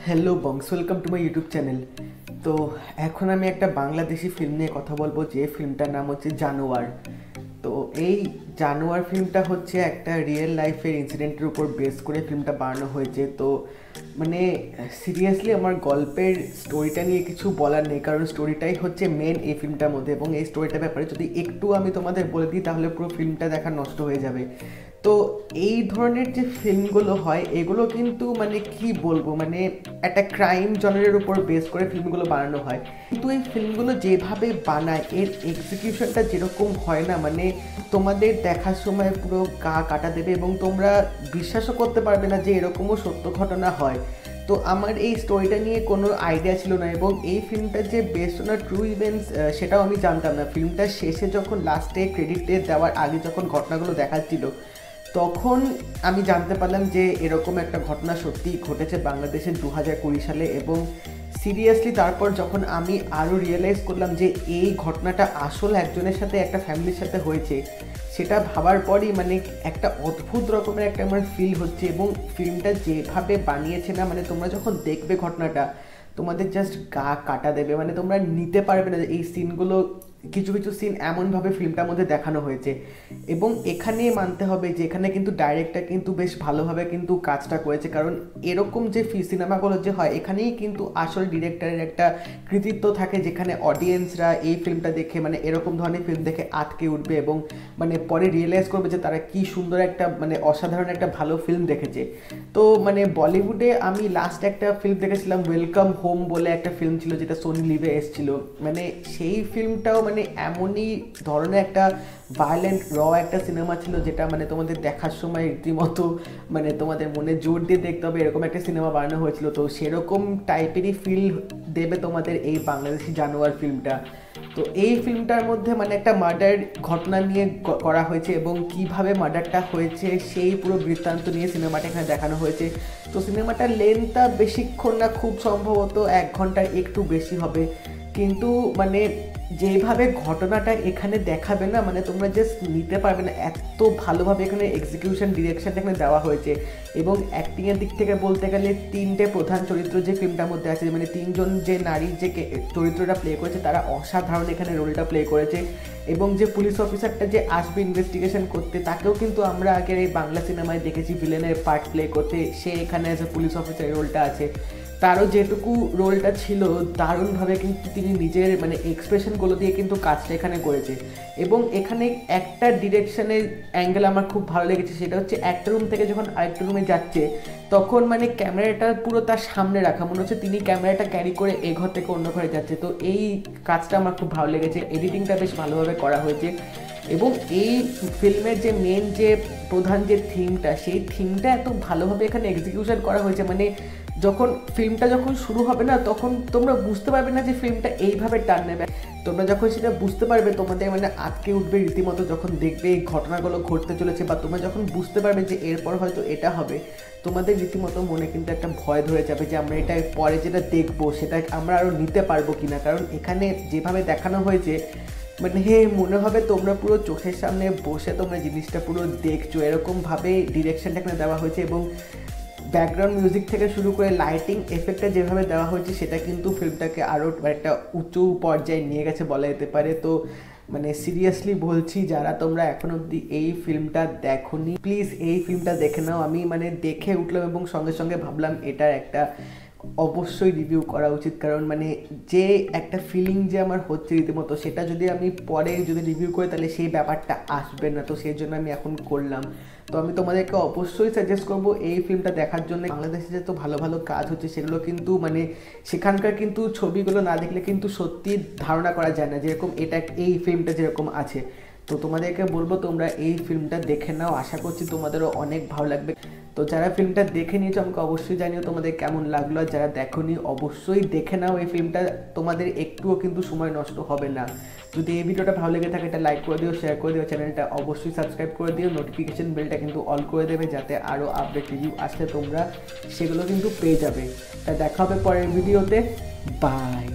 Hello bongs, welcome to my YouTube channel. তো এখন আমি একটা বাংলাদেশি ফিল্ম নিয়ে কথা বলবো, যে ফিল্মটার নাম হচ্ছে জানোয়ার। তো এই জানোয়ার ফিল্মটা হচ্ছে একটা রিয়েল লাইফের ইনসিডেন্টের উপর বেস করে ফিল্মটা বানানো হয়েছে। তো মানে সিরিয়াসলি আমার গল্পের স্টোরিটা নিয়ে কিছু বলার নেই, কারণ স্টোরিটাই হচ্ছে মেন এই ফিল্মটার মধ্যে। এবং এই স্টোরিটার ব্যাপারে যদি একটু আমি তোমাদের বলে দিই তাহলে পুরো ফিল্মটা দেখা নষ্ট হয়ে যাবে। তো এই ধরনের যে ফিল্মগুলো হয় এগুলো কিন্তু মানে কি বলবো, মানে একটা ক্রাইম জনারের উপর বেস করে ফিল্মগুলো বানানো হয়, কিন্তু এই ফিল্মগুলো যেভাবে বানায় এর এক্সিকিউশনটা যেরকম হয় না, মানে তোমাদের দেখার সময় পুরো গা কাটা দেবে এবং তোমরা বিশ্বাসও করতে পারবে না যে এরকমও সত্য ঘটনা হয়। তো আমার এই স্টোরিটা নিয়ে কোনো আইডিয়া ছিল না, এবং এই ফিল্মটা যে বেস্ট অন ট্রু ইভেন্টস সেটাও আমি জানতাম না। ফিল্মটার শেষে যখন লাস্টে ক্রেডিটে দেওয়ার আগে যখন ঘটনাগুলো দেখাচ্ছিল তখন আমি জানতে পারলাম যে এরকম একটা ঘটনা সত্যিই ঘটেছে বাংলাদেশের 2020 সালে। এবং সিরিয়াসলি তারপর যখন আমি আরও রিয়েলাইজ করলাম যে এই ঘটনাটা আসল একজনের সাথে, একটা ফ্যামিলির সাথে হয়েছে, সেটা ভাবার পরই মানে একটা অদ্ভুত রকমের একটা আমার ফিল হচ্ছে। এবং ফিল্মটা যেভাবে বানিয়েছে না, মানে তোমরা যখন দেখবে ঘটনাটা তোমাদের জাস্ট গা কাটা দেবে, মানে তোমরা নিতে পারবে না যে এই সিনগুলো, কিছু কিছু সিন এমনভাবে ফিল্মটার মধ্যে দেখানো হয়েছে। এবং এখানে মানতে হবে যে এখানে কিন্তু ডাইরেক্টর কিন্তু বেশ ভালোভাবে কিন্তু কাজটা করেছে, কারণ এরকম যে সিনেমাগুলো যে হয় এখানেই কিন্তু আসল ডিরেক্টরের একটা কৃতিত্ব থাকে, যেখানে অডিয়েন্সরা এই ফিল্মটা দেখে মানে এরকম ধরনের ফিল্ম দেখে আটকে উঠবে এবং মানে পরে রিয়েলাইজ করবে যে তারা কি সুন্দর একটা মানে অসাধারণ একটা ভালো ফিল্ম দেখেছে। তো মানে বলিউডে আমি লাস্ট একটা ফিল্ম দেখেছিলাম, ওয়েলকাম হোম বলে একটা ফিল্ম ছিল যেটা সোনি লিভে এসেছিল। মানে সেই ফিল্মটাও মানে এমনই ধরনের একটা ভায়োলেন্ট একটা সিনেমা ছিল, যেটা মানে তোমাদের দেখার সময় রীতিমতো মানে তোমাদের মনে জোর দিয়ে দেখতে হবে এরকম একটা সিনেমা বানানো হয়েছিল। তো সেরকম টাইপেরই ফিল দেবে তোমাদের এই বাংলাদেশি জানোয়ার ফিল্মটা। তো এই ফিল্মটার মধ্যে মানে একটা মার্ডার ঘটনা নিয়ে করা হয়েছে, এবং কিভাবে মার্ডারটা হয়েছে সেই পুরো বৃত্তান্ত নিয়ে সিনেমাটা এখানে দেখানো হয়েছে। তো সিনেমাটার লেন্থটা বেশিক্ষণ না, খুব সম্ভবত 1 ঘন্টার একটু বেশি হবে, কিন্তু মানে যেভাবে ঘটনাটা এখানে দেখাবে না, মানে তোমরা জাস্ট নিতে পারবে না, এত ভালোভাবে এখানে এক্সিকিউশন ডিরেকশনটা এখানে দেওয়া হয়েছে। এবং অ্যাক্টিংয়ের দিক থেকে বলতে গেলে 3টে প্রধান চরিত্র যে ফিল্মটার মধ্যে আছে, মানে 3জন যে নারীর যে চরিত্রটা প্লে করেছে তারা অসাধারণ এখানে রোলটা প্লে করেছে। এবং যে পুলিশ অফিসারটা যে আসবে ইনভেস্টিগেশন করতে, তাকেও কিন্তু আমরা আগের এই বাংলা সিনেমায় দেখেছি ভিলেনের পার্ট প্লে করতে, সে এখানে অ্যাজ এ পুলিশ অফিসারের রোলটা আছে। তারও যেটুকু রোলটা ছিল দারুণভাবে কিন্তু তিনি নিজের মানে এক্সপ্রেশনগুলো দিয়ে কিন্তু কাজটা এখানে করেছে। এবং এখানে একটা ডিরেকশনের অ্যাঙ্গেল আমার খুব ভালো লেগেছে, সেটা হচ্ছে একটা রুম থেকে যখন আরেকটা রুমে যাচ্ছে তখন মানে ক্যামেরাটা পুরো তার সামনে রাখা, মনে হচ্ছে তিনি ক্যামেরাটা ক্যারি করে এ ঘর থেকে অন্য ঘরে যাচ্ছে। তো এই কাজটা আমার খুব ভালো লেগেছে, এডিটিংটা বেশ ভালোভাবে করা হয়েছে। এবং এই ফিল্মের যে মেন যে প্রধান যে থিমটা, সেই থিমটা এত ভালোভাবে এখানে এক্সিকিউশন করা হয়েছে, মানে যখন ফিল্মটা যখন শুরু হবে না তখন তোমরা বুঝতে পারবে না যে ফিল্মটা এইভাবে টার্ন নেবে। তোমরা যখন সেটা বুঝতে পারবে তোমাদের মানে আটকে উঠবে রীতিমতো, যখন দেখবে এই ঘটনাগুলো ঘটতে চলেছে, বা তোমরা যখন বুঝতে পারবে যে এরপর হয়তো এটা হবে, তোমাদের রীতিমতো মনে কিন্তু একটা ভয় ধরে যাবে যে আমরা এটা পরে যেটা দেখবো সেটা আমরা আরও নিতে পারবো কিনা। কারণ এখানে যেভাবে দেখানো হয়েছে মানে মনে হবে তোমরা পুরো চোখের সামনে বসে তোমরা জিনিসটা পুরো দেখছো, এরকমভাবে ডিরেকশনটা এখানে দেওয়া হয়েছে। এবং ব্যাকগ্রাউন্ড মিউজিক থেকে শুরু করে লাইটিং এফেক্টটা যেভাবে দেওয়া হয়েছে সেটা কিন্তু ফিল্মটাকে আরও একটা উঁচু পর্যায়ে নিয়ে গেছে বলা যেতে পারে। তো মানে সিরিয়াসলি বলছি, যারা তোমরা এখন অবধি এই ফিল্মটা দেখোনি প্লিজ এই ফিল্মটা দেখে নাও। আমি মানে দেখে উঠলাম এবং সঙ্গে সঙ্গে ভাবলাম এটার একটা অবশ্যই রিভিউ করা উচিত, কারণ মানে যে একটা ফিলিং যে আমার হচ্ছে রীতিমতো, সেটা যদি আমি পরে যদি রিভিউ করি তাহলে সেই ব্যাপারটা আসবে না। তো সেই জন্য আমি এখন করলাম। তো আমি তোমাদেরকে অবশ্যই সাজেস্ট করবো এই ফিল্মটা দেখার জন্য। বাংলাদেশে যে তো ভালো ভালো কাজ হচ্ছে সেগুলো কিন্তু মানে সেখানকার কিন্তু ছবিগুলো না দেখলে কিন্তু সত্যি ধারণা করা যায় না, যেরকম এটা এই ফিল্মটা যেরকম আছে। তো তোমাদেরকে বলবো তোমরা এই ফিল্মটা দেখে নাও, আশা করছি তোমাদেরও অনেক ভালো লাগবে। তো যারা ফিল্মটা দেখে নিয়েছো আমাকে অবশ্যই জানিও তোমাদের কেমন লাগলো, আর যারা দেখোনি অবশ্যই দেখে নাও এই ফিল্মটা, তোমাদের একটুও কিন্তু সময় নষ্ট হবে না। যদি এই ভিডিওটা ভালো লেগে থাকে এটা লাইক করে দিও, শেয়ার করে দিও, চ্যানেলটা অবশ্যই সাবস্ক্রাইব করে দিও, নোটিফিকেশন বেলটা কিন্তু অল করে দেবে যাতে আরও আপডেট রিভিউ আসলে তোমরা সেগুলো কিন্তু পেয়ে যাবে। তা দেখা হবে পরের ভিডিওতে, বাই।